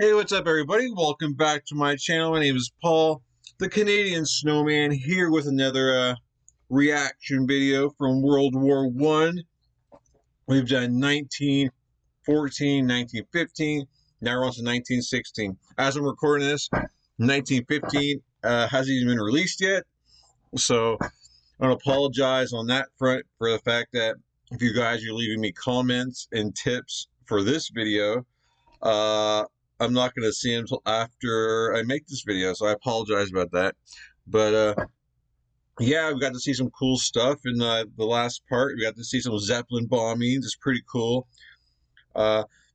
Hey, what's up, everybody? Welcome back to my channel. My name is Paul, the Canadian Snowman, here with another reaction video from World War One. We've done 1914, 1915. Now we're on to 1916. As I'm recording this, 1915 hasn't even been released yet, so I want to apologize on that front for the fact that if you guys are leaving me comments and tips for this video, I'm not going to see him until after I make this video, so I apologize about that. But yeah, we got to see some cool stuff in the last part. We got to see some Zeppelin bombings. It's pretty cool.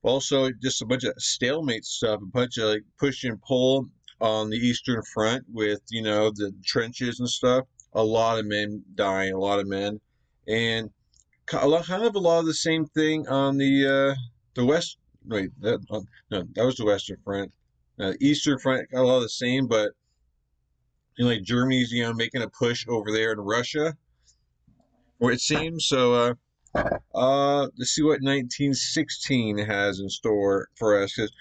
Also, just a bunch of stalemate stuff, a bunch of like push and pull on the Eastern Front with, you know, the trenches and stuff. A lot of men dying, a lot of men, and kind of a lot of the same thing on the West. Wait, no, that was the Western Front. Eastern Front got a lot of the same, but you know, like Germany's, you know, making a push over there in Russia, or it seems. So, let's see what 1916 has in store for us. Because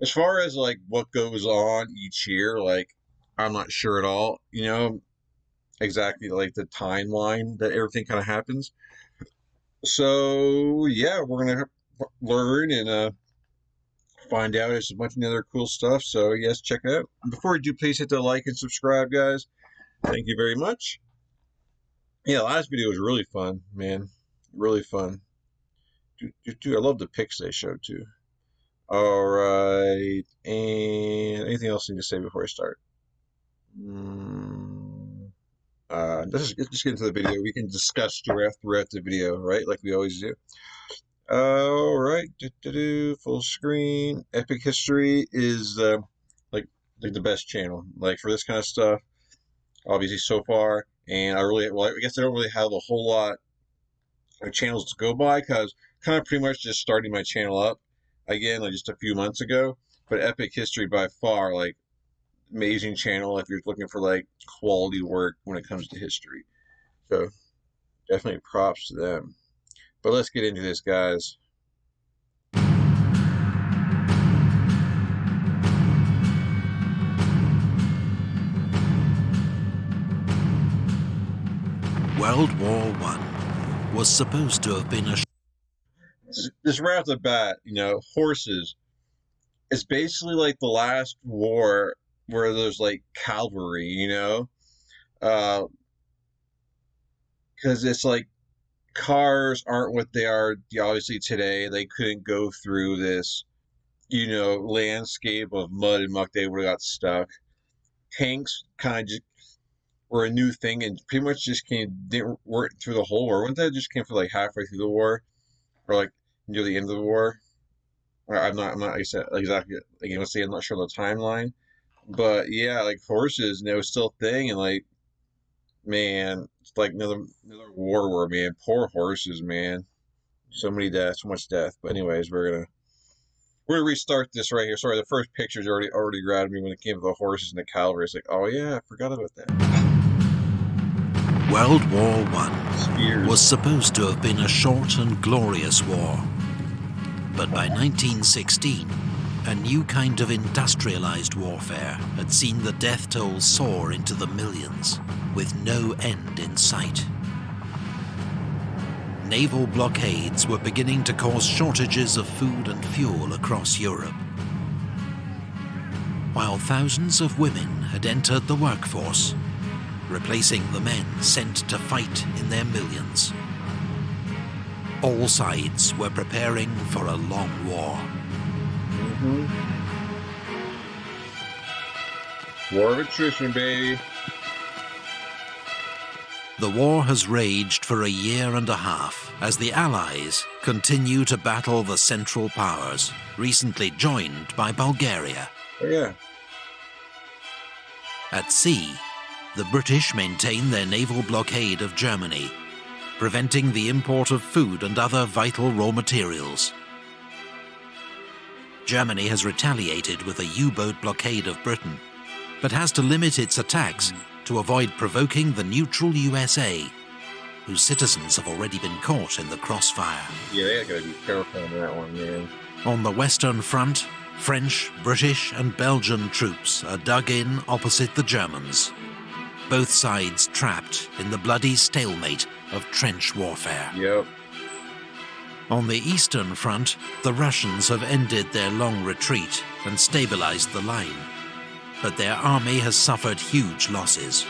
as far as like what goes on each year, like I'm not sure at all. You know, exactly like the timeline that everything kind of happens. So yeah, we're gonna learn and find out. There's a bunch of other cool stuff, so yes, check it out. Before we do, please hit the like and subscribe, guys. Thank you very much. Yeah, last video was really fun, man. Really fun. I love the pics they showed too. All right, and anything else I need to say before I start? Let's just get into the video. We can discuss throughout the video, right? Like we always do. All right, full screen. Epic History is like the best channel, like for this kind of stuff. Obviously, so far, and I guess I don't really have a whole lot of channels to go by because kind of pretty much just starting my channel up again, like just a few months ago. But Epic History by far, like amazing channel if you're looking for like quality work when it comes to history. So definitely props to them. But let's get into this, guys. World War I was supposed to have been a... Just right off the bat, you know, horses. It's basically like the last war where there's like cavalry, you know? Because it's like cars aren't what they are obviously today. They couldn't go through this, you know, landscape of mud and muck. They would have got stuck. Tanks kind of just were a new thing and pretty much just didn't work through the whole war. Wouldn't that just came for like halfway through the war, or like near the end of the war? I'm not like I said exactly. Like I say, I'm not sure the timeline, but yeah, like horses, and it was still a thing, and like man, it's like another war, man. Poor horses, man. So many deaths, so much death. But anyways, we're gonna restart this right here. Sorry, the first pictures already grabbed me when it came to the horses and the cavalry. It's like, oh yeah, I forgot about that. World War I was supposed to have been a short and glorious war. But by 1916, a new kind of industrialized warfare had seen the death toll soar into the millions, with no end in sight. Naval blockades were beginning to cause shortages of food and fuel across Europe, while thousands of women had entered the workforce, replacing the men sent to fight in their millions. All sides were preparing for a long war. War of attrition, baby. The war has raged for a year and a half as the Allies continue to battle the Central Powers, recently joined by Bulgaria. Oh yeah. At sea, the British maintain their naval blockade of Germany, preventing the import of food and other vital raw materials. Germany has retaliated with a U-boat blockade of Britain, but has to limit its attacks to avoid provoking the neutral USA, whose citizens have already been caught in the crossfire. Yeah, they gotta be careful on that one, man. On the Western Front, French, British and Belgian troops are dug in opposite the Germans, both sides trapped in the bloody stalemate of trench warfare. Yep. On the Eastern Front, the Russians have ended their long retreat and stabilized the line, but their army has suffered huge losses.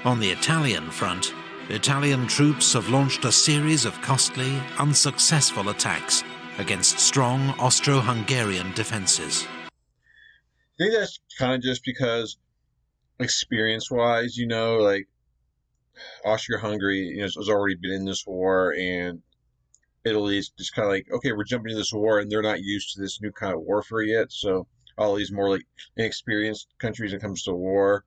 On the Italian front, Italian troops have launched a series of costly, unsuccessful attacks against strong Austro-Hungarian defenses. I think that's kind of just because, experience-wise, you know, like, Austria-Hungary, you know, has already been in this war, and Italy's just kind of like, okay, we're jumping into this war, and they're not used to this new kind of warfare yet, so all these more, like, inexperienced countries when it comes to war,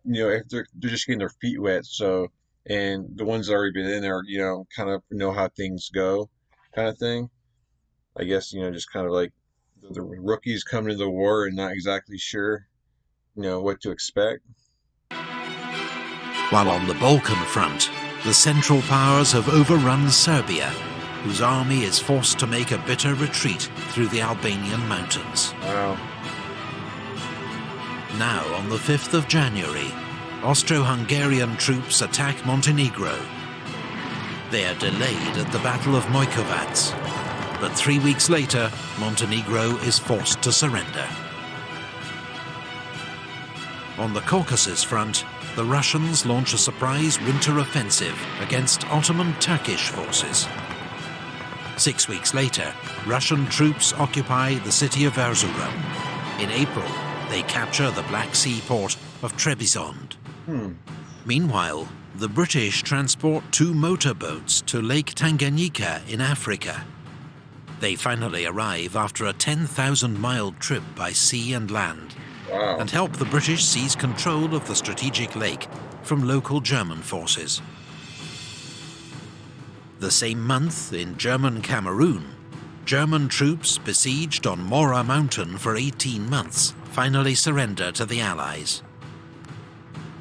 you know, if they're just getting their feet wet, so, and the ones that already been in there, you know, kind of know how things go, kind of thing. I guess, you know, just kind of like the rookies coming into the war and not exactly sure, you know, what to expect. While on the Balkan front, the Central Powers have overrun Serbia, whose army is forced to make a bitter retreat through the Albanian mountains. Wow. Now, on the 5th of January, Austro-Hungarian troops attack Montenegro. They are delayed at the Battle of Mojkovac, but 3 weeks later, Montenegro is forced to surrender. On the Caucasus front, the Russians launch a surprise winter offensive against Ottoman Turkish forces. 6 weeks later, Russian troops occupy the city of Erzurum. In April, they capture the Black Sea port of Trebizond. Meanwhile, the British transport 2 motorboats to Lake Tanganyika in Africa. They finally arrive after a 10,000-mile trip by sea and land, and help the British seize control of the strategic lake from local German forces. The same month, in German Cameroon, German troops besieged on Mora Mountain for 18 months finally surrender to the Allies.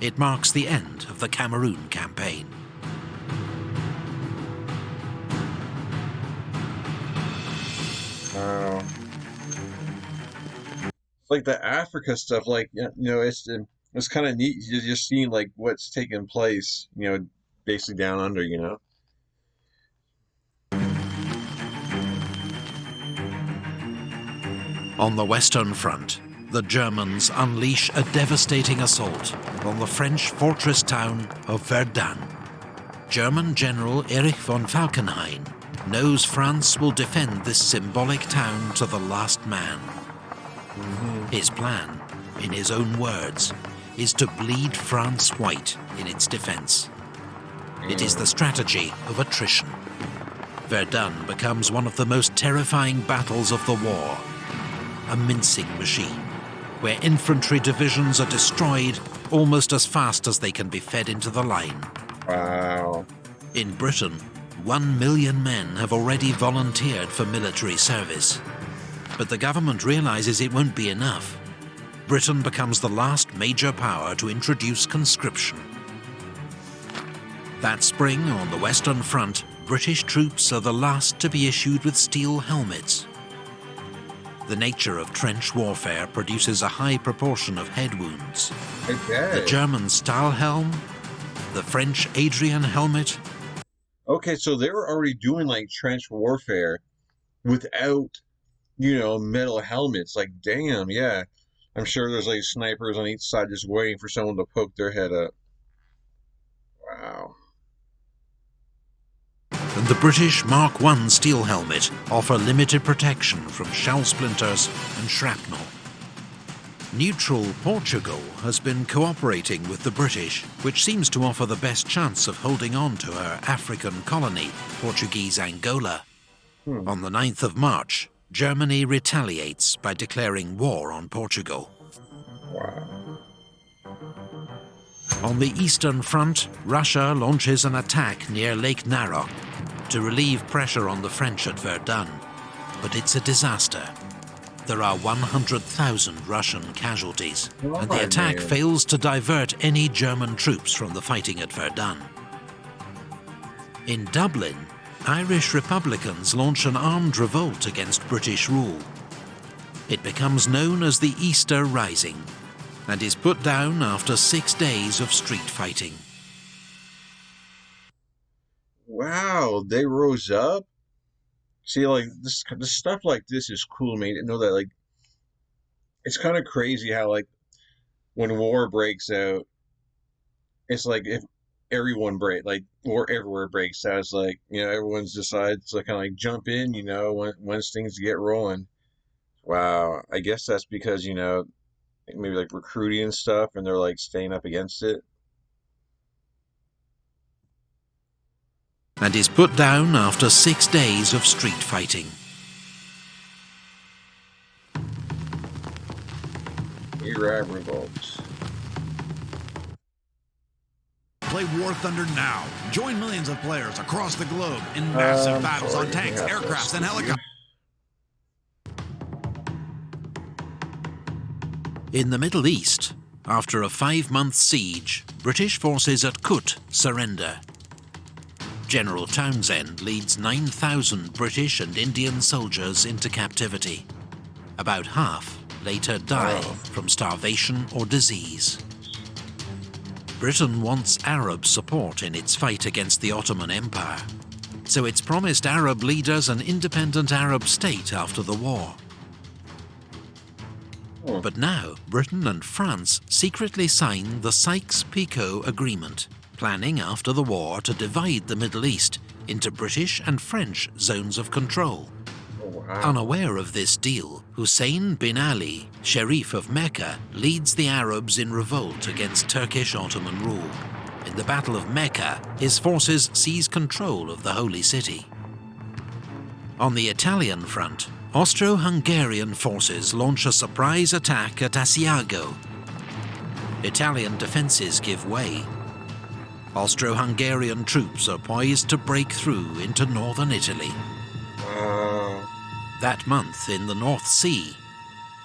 It marks the end of the Cameroon campaign. Like the Africa stuff, like, you know, it's kind of neat. You're just seeing like what's taking place, you know, basically down under, you know. On the Western Front, the Germans unleash a devastating assault on the French fortress town of Verdun. German General Erich von Falkenhayn knows France will defend this symbolic town to the last man. His plan, in his own words, is to bleed France white in its defense. It is the strategy of attrition. Verdun becomes one of the most terrifying battles of the war, a mincing machine, where infantry divisions are destroyed almost as fast as they can be fed into the line. Wow. In Britain, 1 million men have already volunteered for military service. But the government realizes it won't be enough. Britain becomes the last major power to introduce conscription. That spring, on the Western Front, British troops are the last to be issued with steel helmets. The nature of trench warfare produces a high proportion of head wounds. Okay. The German Stahlhelm, the French Adrian helmet. Okay, so they were already doing like trench warfare without, you know, metal helmets. Like, damn, yeah. I'm sure there's like snipers on each side just waiting for someone to poke their head up. Wow. And the British Mark I steel helmet offer limited protection from shell splinters and shrapnel. Neutral Portugal has been cooperating with the British, which seems to offer the best chance of holding on to her African colony, Portuguese Angola. On the 9th of March, Germany retaliates by declaring war on Portugal. Wow. On the Eastern Front, Russia launches an attack near Lake Narok to relieve pressure on the French at Verdun, but it's a disaster. There are 100,000 Russian casualties, and the attack fails to divert any German troops from the fighting at Verdun. In Dublin, Irish Republicans launch an armed revolt against British rule. It becomes known as the Easter Rising and is put down after 6 days of street fighting. Wow, they rose up? See, like, this stuff like this is cool, man. You know that, like, it's kind of crazy how, like, when war breaks out, it's like if like, war everywhere breaks out, it's like, you know, everyone's decides to kind of like jump in, you know, once things get rolling. Wow, I guess that's because, you know, maybe like recruiting and stuff, and they're like staying up against it. And is put down after 6 days of street fighting. Iraq revolts. Play War Thunder now. Join millions of players across the globe in massive battles on tanks, aircrafts, and helicopters. In the Middle East, after a 5-month siege, British forces at Kut surrender. General Townsend leads 9,000 British and Indian soldiers into captivity. About half later die from starvation or disease. Britain wants Arab support in its fight against the Ottoman Empire, so it's promised Arab leaders an independent Arab state after the war. But now, Britain and France secretly sign the Sykes-Picot Agreement, planning after the war to divide the Middle East into British and French zones of control. Unaware of this deal, Hussein bin Ali, Sharif of Mecca, leads the Arabs in revolt against Turkish Ottoman rule. In the Battle of Mecca, his forces seize control of the Holy City. On the Italian front, Austro-Hungarian forces launch a surprise attack at Asiago. Italian defences give way. Austro-Hungarian troops are poised to break through into northern Italy. That month in the North Sea,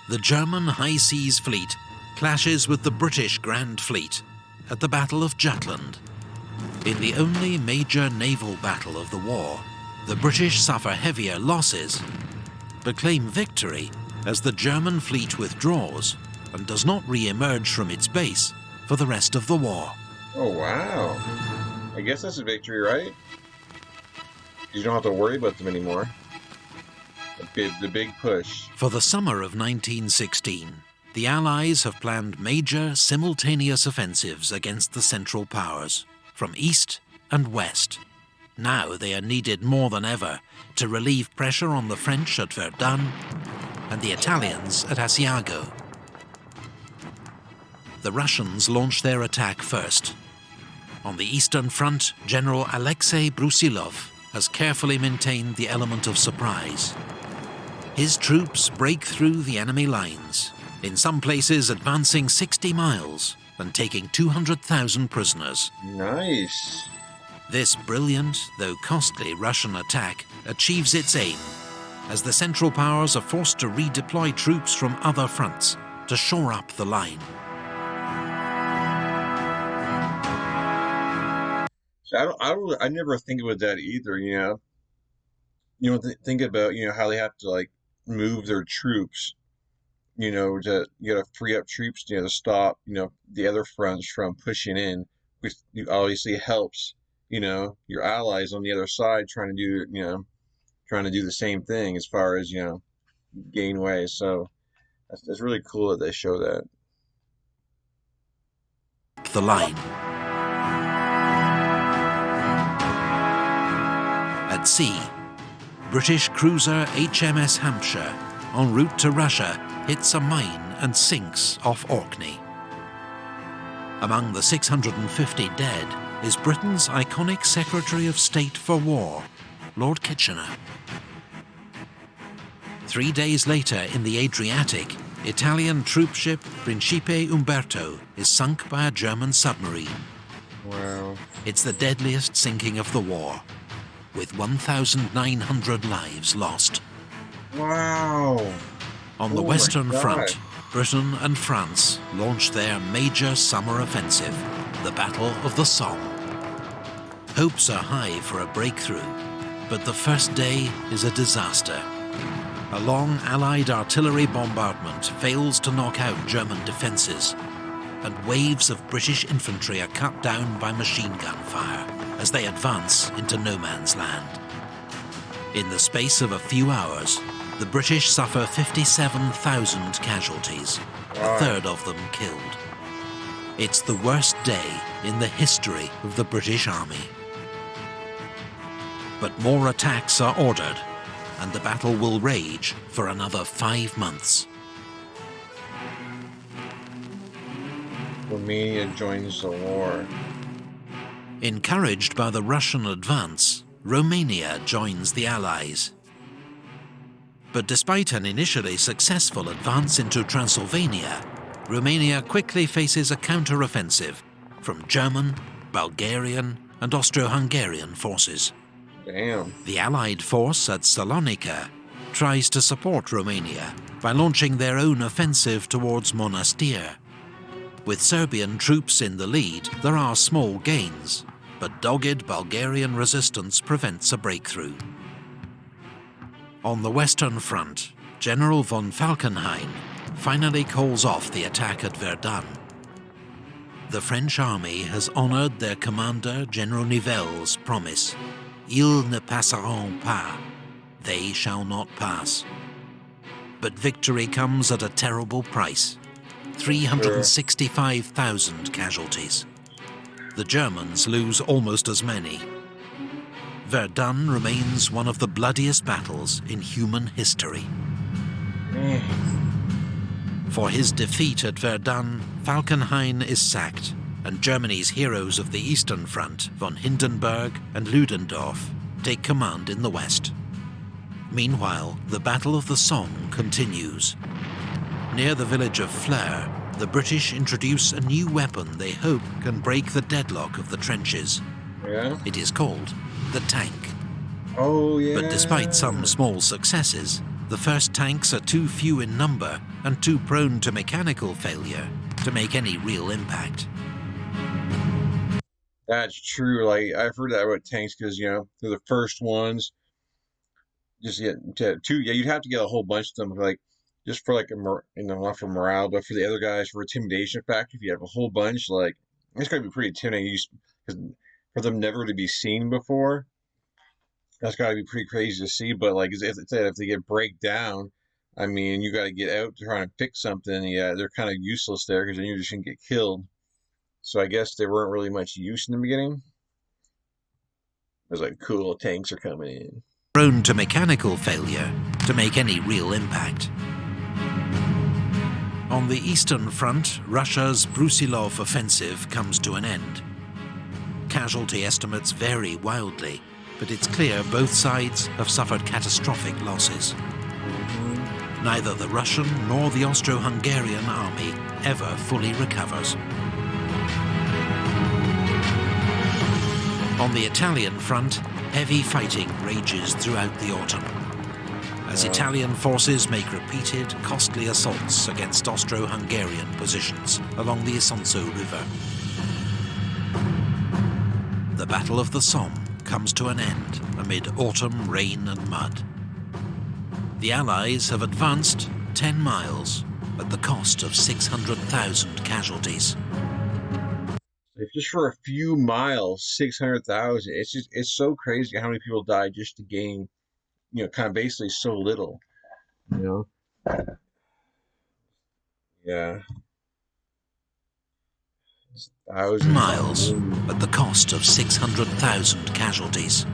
the German High Seas Fleet clashes with the British Grand Fleet at the Battle of Jutland. In the only major naval battle of the war, the British suffer heavier losses, but claim victory as the German fleet withdraws and does not re-emerge from its base for the rest of the war. Oh, wow. I guess that's a victory, right? You don't have to worry about them anymore. The big push. For the summer of 1916, the Allies have planned major simultaneous offensives against the Central Powers, from east and west. Now they are needed more than ever to relieve pressure on the French at Verdun and the Italians at Asiago. The Russians launch their attack first. On the Eastern Front, General Alexei Brusilov has carefully maintained the element of surprise. His troops break through the enemy lines, in some places advancing 60 miles and taking 200,000 prisoners. Nice. This brilliant, though costly Russian attack achieves its aim, as the Central Powers are forced to redeploy troops from other fronts to shore up the line. So I never think about that either, you know. You know, think about, you know, how they have to, like, move their troops, you know, to, you know, free up troops, you know, to stop, you know, the other fronts from pushing in, which obviously helps, you know, your allies on the other side trying to do, you know, trying to do the same thing as far as, you know, gain way. So that's really cool that they show that. The line. At sea, British cruiser HMS Hampshire, en route to Russia, hits a mine and sinks off Orkney. Among the 650 dead is Britain's iconic Secretary of State for War, Lord Kitchener. 3 days later in the Adriatic, Italian troop ship Principe Umberto is sunk by a German submarine. Wow. It's the deadliest sinking of the war, with 1,900 lives lost. Wow. On the Western Front, Britain and France launched their major summer offensive, the Battle of the Somme. Hopes are high for a breakthrough, But the first day is a disaster. A long Allied artillery bombardment fails to knock out German defences, and waves of British infantry are cut down by machine gun fire as they advance into no man's land. In the space of a few hours, the British suffer 57,000 casualties, a third of them killed. It's the worst day in the history of the British Army. But more attacks are ordered, and the battle will rage for another 5 months. Romania joins the war. Encouraged by the Russian advance, Romania joins the Allies. But despite an initially successful advance into Transylvania, Romania quickly faces a counter-offensive from German, Bulgarian and Austro-Hungarian forces. Damn. The Allied force at Salonika tries to support Romania by launching their own offensive towards Monastir. With Serbian troops in the lead, there are small gains, but dogged Bulgarian resistance prevents a breakthrough. On the Western Front, General von Falkenhayn finally calls off the attack at Verdun. The French army has honoured their commander General Naval's promise. Ils ne passeront pas. They shall not pass. But victory comes at a terrible price. 365,000 casualties. The Germans lose almost as many. Verdun remains one of the bloodiest battles in human history. For his defeat at Verdun, Falkenhayn is sacked, and Germany's heroes of the Eastern Front, von Hindenburg and Ludendorff, take command in the west. Meanwhile, the Battle of the Somme continues. Near the village of Flers, the British introduce a new weapon they hope can break the deadlock of the trenches. Yeah? It is called the tank. Oh, yeah. But despite some small successes, the first tanks are too few in number and too prone to mechanical failure to make any real impact. That's true. Like, I've heard that about tanks because, you know, they're the first ones. Just get two. Yeah, you'd have to get a whole bunch of them, like, just for, like, not for morale, but for the other guys, for intimidation factor. If you have a whole bunch, like, it's going to be pretty intimidating because for them never to be seen before. That's got to be pretty crazy to see. But, like, if they get break down, I mean, you got to get out to try and fix something. Yeah, they're kind of useless there because then you just shouldn't get killed. So I guess they weren't really much use in the beginning. It was like, cool, tanks are coming in. Prone to mechanical failure to make any real impact. On the Eastern Front, Russia's Brusilov offensive comes to an end. Casualty estimates vary wildly, but it's clear both sides have suffered catastrophic losses. Neither the Russian nor the Austro-Hungarian army ever fully recovers. On the Italian front, heavy fighting rages throughout the autumn, as Italian forces make repeated, costly assaults against Austro-Hungarian positions along the Isonzo River. The Battle of the Somme comes to an end amid autumn rain and mud. The Allies have advanced 10 miles at the cost of 600,000 casualties. If just for a few miles, 600,000. It's so crazy how many people died just to gain, you know, kind of basically so little. You know? Yeah. 10 miles at the cost of 600,000 casualties.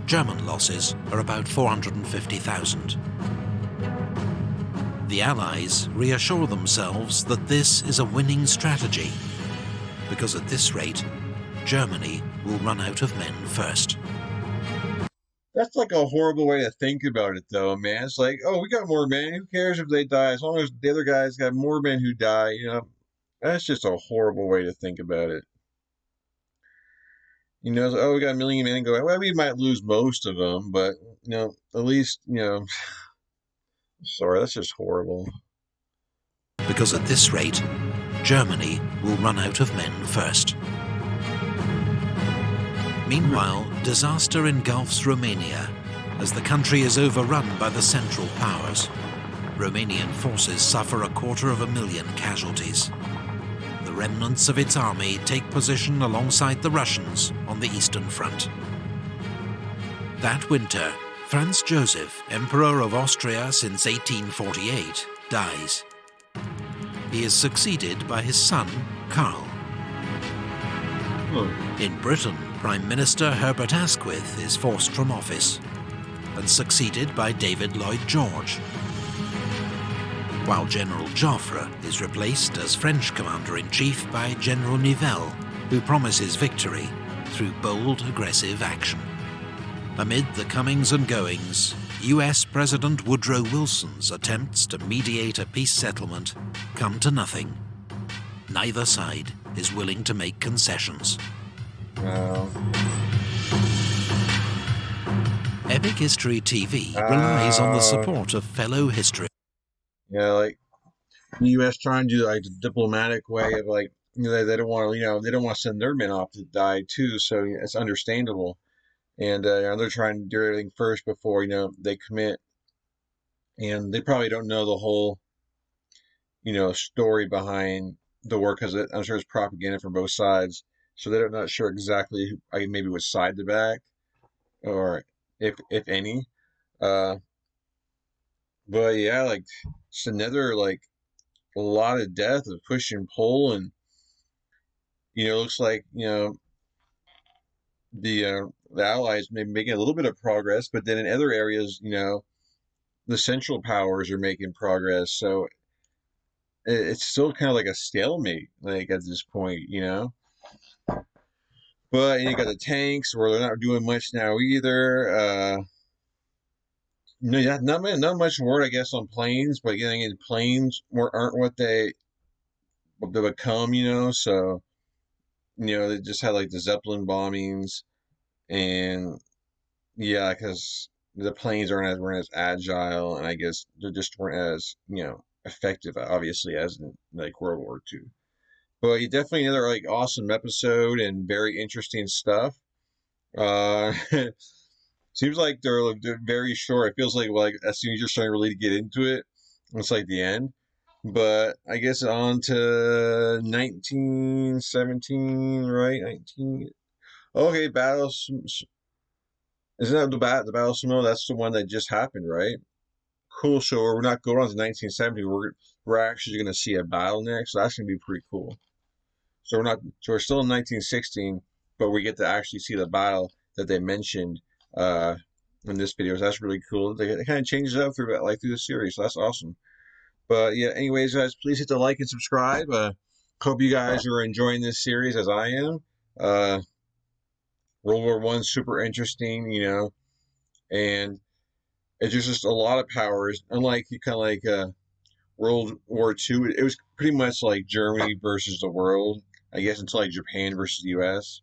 German losses are about 450,000. The Allies reassure themselves that this is a winning strategy, because at this rate, Germany will run out of men first. That's like a horrible way to think about it, though, man. It's like, oh, we got more men. Who cares if they die? As long as the other guys got more men who die, you know. That's just a horrible way to think about it. You know, oh, we got a million men, and go, well, we might lose most of them, but, you know, at least, you know, sorry, that's just horrible. Because at this rate, Germany will run out of men first. Meanwhile, disaster engulfs Romania as the country is overrun by the Central Powers. Romanian forces suffer 250,000 casualties. The remnants of its army take position alongside the Russians on the Eastern Front. That winter, Franz Joseph, Emperor of Austria since 1848, dies. He is succeeded by his son, Karl. In Britain, Prime Minister Herbert Asquith is forced from office and succeeded by David Lloyd George, while General Joffre is replaced as French Commander-in-Chief by General Naval, who promises victory through bold, aggressive action. Amid the comings and goings, US President Woodrow Wilson's attempts to mediate a peace settlement come to nothing. Neither side is willing to make concessions. Epic History TV relies on the support of fellow history. Yeah, like the U.S. trying to do like the diplomatic way of like, you know, they don't want to, they don't want to send their men off to die too. So it's understandable, and they're trying to do everything first before they commit, and they probably don't know the whole, story behind the war because I'm sure it's propaganda from both sides. So they're not sure exactly maybe which side to back, or if any. But yeah, like it's another like a lot of death of push and pull, and looks like the Allies may be making a little bit of progress, but then in other areas, the Central Powers are making progress. So it's still kind of like a stalemate, like at this point, But you got the tanks, where they're not doing much now either. Yeah, not much word, I guess, on planes, but again, planes aren't what they become, So they just had like the Zeppelin bombings, and yeah, because the planes weren't as agile, and I guess they just weren't as effective, obviously, as in like World War II. But definitely another like awesome episode and very interesting stuff. Uh, Seems like they're very short. It feels like as soon as you're starting really to get into it, it's like the end. But I guess on to 1917, right? 19. Okay, isn't that the Battle of Somme? That's the one that just happened, right? Cool. So we're not going on to 1970. We're actually going to see a battle next. So that's going to be pretty cool. So we're still in 1916, but we get to actually see the battle that they mentioned in this video. So that's really cool. They kind of changes it up through the series. So that's awesome. But yeah, anyways, guys, please hit the like and subscribe. Hope you guys are enjoying this series as I am. World War I, super interesting, and it's just a lot of powers. Unlike World War II, it was pretty much like Germany versus the world, I guess, until like Japan versus the U.S.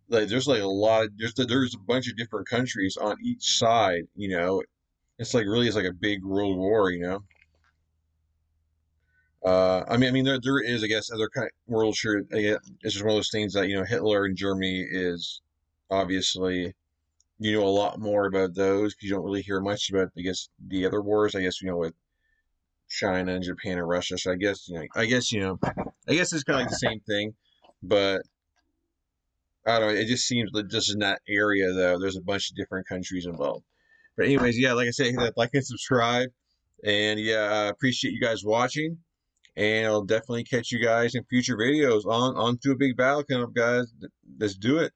Like there's like a lot of, there's a bunch of different countries on each side. It's like really like a big world war. I mean, there is, I guess, other kind of world sure. It's just one of those things that Hitler and Germany is obviously a lot more about those because you don't really hear much about, I guess, the other wars. I guess with China and Japan and Russia. So I guess I guess it's kind of like the same thing, but I don't know. It just seems that just in that area though, there's a bunch of different countries involved. But anyways, yeah, like I said, hit that like and subscribe, and yeah, I appreciate you guys watching. And I'll definitely catch you guys in future videos on to a big battle coming up, guys. Let's do it.